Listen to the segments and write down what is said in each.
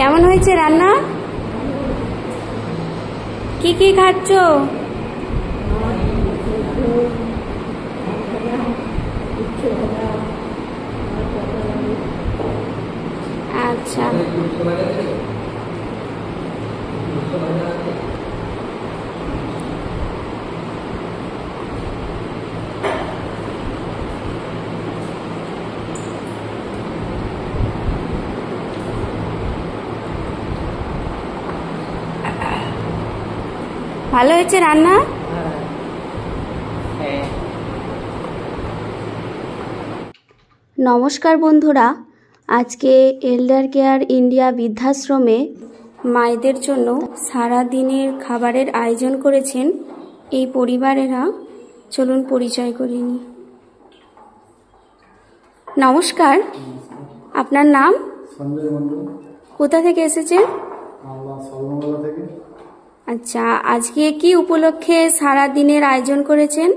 কেমন হয়েছে রান্না? কি কি খাচ্ছ? আচ্ছা, ভালো হয়েছে রান্না? নমস্কার বন্ধুরা, আজকে এল্ডার কেয়ার ইন্ডিয়া বৃদ্ধাশ্রমে মায়েদের জন্য সারা দিনের খাবারের আয়োজন করেছেন এই পরিবারেরা। চলুন পরিচয় করে নিই। নমস্কার, আপনার নাম? সঞ্জয় মন্ডল। কোথা থেকে এসেছেন? আমরা সর্বমঙ্গলা থেকে। আচ্ছা, আজকে কি উপলক্ষে সারা দিনের আয়োজন করেছেন?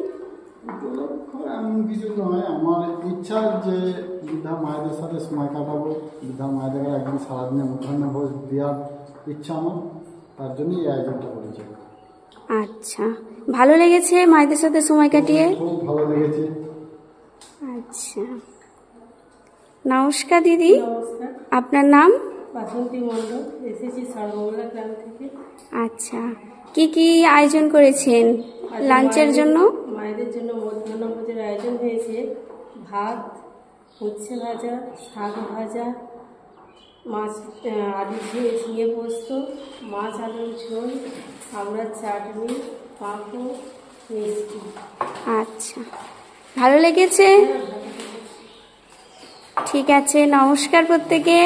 এমন কিছু নয়, আমার ইচ্ছা যে বৃদ্ধা মায়েদের সাথে সময় কাটাবো, বৃদ্ধা মায়েদের একদিন সারাদিনে মধ্যাহ্ন ভোজ দেওয়ার ইচ্ছা আমার, তার জন্যই এই আয়োজনটা করেছি। আচ্ছা, ভালো লেগেছে মায়েদের সাথে সময় কাটিয়ে? খুব ভালো লেগেছে। আচ্ছা, নমস্কার দিদি। নমস্কার, আপনার নাম? বাসন্তী মণ্ডল, এসেছি সর্বমঙ্গলা গ্রাম থেকে। আচ্ছা, কি কি আয়োজন করেছেন লাঞ্চের জন্য? মায়েদের জন্য মধ্যাহ্ন ভোজের আয়োজন হয়েছে। ভাত, উচ্ছে ভাজা, শাক ভাজা, মাছ আলু ঝিঙে পোস্ত, মাছ আলুর ঝোল, আমড়ার চাটনি, পাঁপড়, মিষ্টি। আচ্ছা, ভালো লেগেছে? ঠিক আছে, নমস্কার প্রত্যেকে।